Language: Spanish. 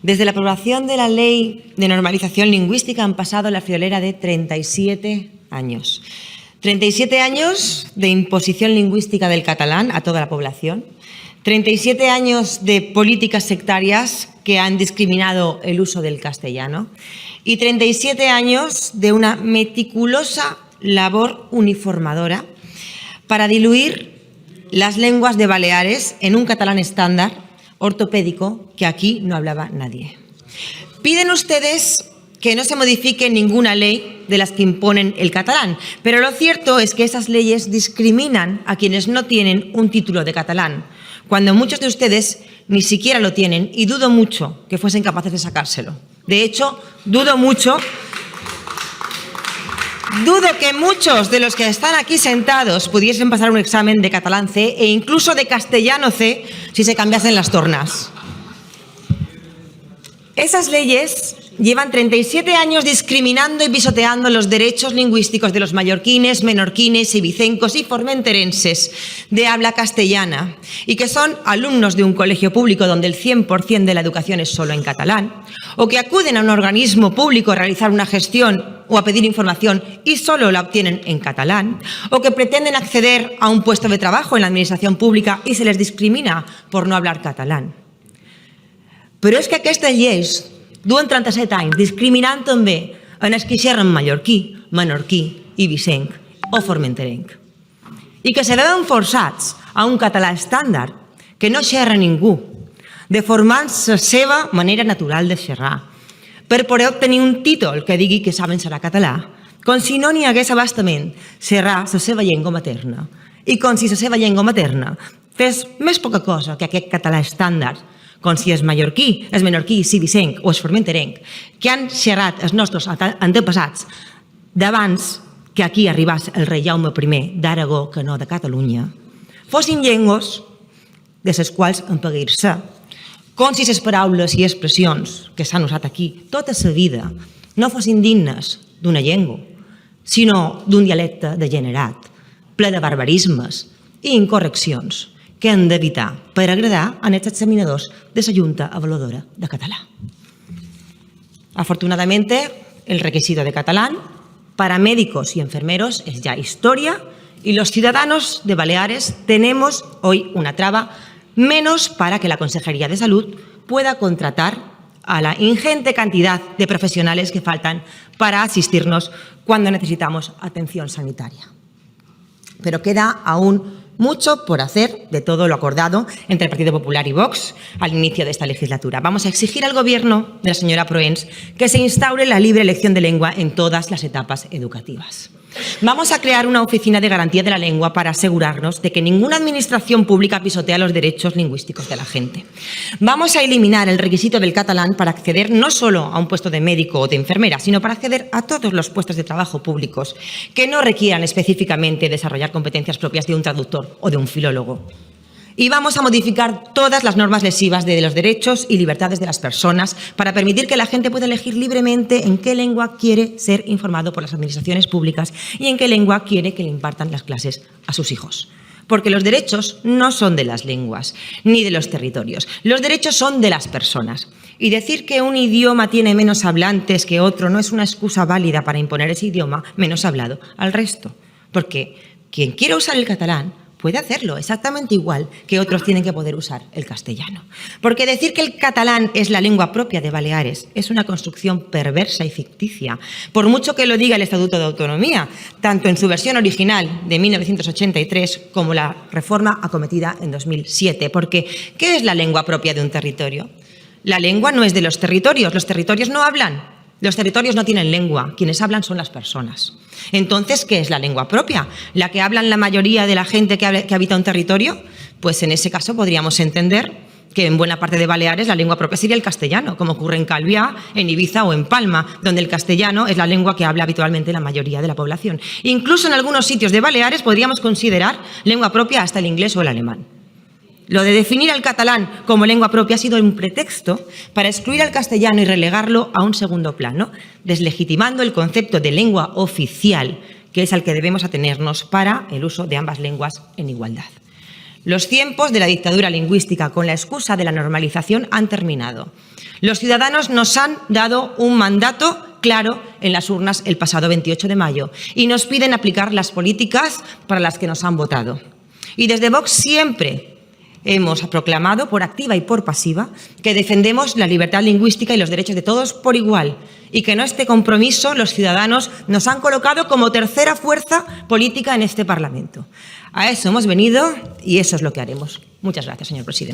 Desde la aprobación de la Ley de Normalización Lingüística han pasado la friolera de 37 años. 37 años de imposición lingüística del catalán a toda la población. 37 años de políticas sectarias que han discriminado el uso del castellano. Y 37 años de una meticulosa labor uniformadora para diluir las lenguas de Baleares en un catalán estándar ortopédico que aquí no hablaba nadie. Piden ustedes que no se modifique ninguna ley de las que imponen el catalán, pero lo cierto es que esas leyes discriminan a quienes no tienen un título de catalán, cuando muchos de ustedes ni siquiera lo tienen y dudo mucho que fuesen capaces de sacárselo. De hecho, dudo que muchos de los que están aquí sentados pudiesen pasar un examen de catalán C e incluso de castellano C si se cambiasen las tornas. Esas leyes llevan 37 años discriminando y pisoteando los derechos lingüísticos de los mallorquines, menorquines, ibicencos y formenterenses de habla castellana y que son alumnos de un colegio público donde el 100% de la educación es solo en catalán, o que acuden a un organismo público a realizar una gestión o a pedir información y solo la obtienen en catalán, o que pretenden acceder a un puesto de trabajo en la administración pública y se les discrimina por no hablar catalán. Però és que aquestes lleis duen 37 anys discriminant també en els que xerren mallorquí, menorquí, ibicenc o formenterenc. I que se veuen forçats a un català estàndard que no xerra ningú, deformant la seva manera natural de xerrar, per poder obtenir un títol que digui que saben xerrar català, com si no n'hi hagués abastament xerrar la seva llengua materna i com si la seva llengua materna fes més poca cosa que aquest català estàndard, com si és mallorquí, és menorquí, és ibicenc o és formenterenc, que han xerrat els nostres antepassats d'abans que aquí arribés el rei Jaume I d'Aragó, que no de Catalunya, fossin llengües de les quals empaguir-se, com si les paraules i expressions que s'han usat aquí tota la vida no fossin dignes d'una llengua, sinó d'un dialecte degenerat, ple de barbarismes i incorreccions que han d'evitar per agradar a aquests examinadors de la Junta Avaluadora de Català. Afortunadamente, el requisito de catalán para médicos y enfermeros es ya historia y los ciudadanos de Baleares tenemos hoy una traba menos para que la Consejería de Salud pueda contratar a la ingente cantidad de profesionales que faltan para asistirnos cuando necesitamos atención sanitaria. Pero queda aún mucho por hacer de todo lo acordado entre el Partido Popular y Vox al inicio de esta legislatura. Vamos a exigir al Gobierno de la señora Proens que se instaure la libre elección de lengua en todas las etapas educativas. Vamos a crear una oficina de garantía de la lengua para asegurarnos de que ninguna administración pública pisotea los derechos lingüísticos de la gente. Vamos a eliminar el requisito del catalán para acceder no solo a un puesto de médico o de enfermera, sino para acceder a todos los puestos de trabajo públicos que no requieran específicamente desarrollar competencias propias de un traductor o de un filólogo. Y vamos a modificar todas las normas lesivas de los derechos y libertades de las personas para permitir que la gente pueda elegir libremente en qué lengua quiere ser informado por las administraciones públicas y en qué lengua quiere que le impartan las clases a sus hijos. Porque los derechos no son de las lenguas ni de los territorios. Los derechos son de las personas. Y decir que un idioma tiene menos hablantes que otro no es una excusa válida para imponer ese idioma menos hablado al resto. Porque quien quiera usar el catalán puede hacerlo exactamente igual que otros tienen que poder usar el castellano. Porque decir que el catalán es la lengua propia de Baleares es una construcción perversa y ficticia, por mucho que lo diga el Estatuto de Autonomía, tanto en su versión original de 1983 como la reforma acometida en 2007. Porque, ¿qué es la lengua propia de un territorio? La lengua no es de los territorios no hablan. Los territorios no tienen lengua, quienes hablan son las personas. Entonces, ¿qué es la lengua propia? ¿La que hablan la mayoría de la gente que habita un territorio? Pues en ese caso podríamos entender que en buena parte de Baleares la lengua propia sería el castellano, como ocurre en Calviá, en Ibiza o en Palma, donde el castellano es la lengua que habla habitualmente la mayoría de la población. Incluso en algunos sitios de Baleares podríamos considerar lengua propia hasta el inglés o el alemán. Lo de definir al catalán como lengua propia ha sido un pretexto para excluir al castellano y relegarlo a un segundo plano, deslegitimando el concepto de lengua oficial, que es al que debemos atenernos para el uso de ambas lenguas en igualdad. Los tiempos de la dictadura lingüística con la excusa de la normalización han terminado. Los ciudadanos nos han dado un mandato claro en las urnas el pasado 28 de mayo y nos piden aplicar las políticas para las que nos han votado. Y desde Vox siempre hemos proclamado, por activa y por pasiva, que defendemos la libertad lingüística y los derechos de todos por igual y que en este compromiso los ciudadanos nos han colocado como tercera fuerza política en este Parlamento. A eso hemos venido y eso es lo que haremos. Muchas gracias, señor presidente.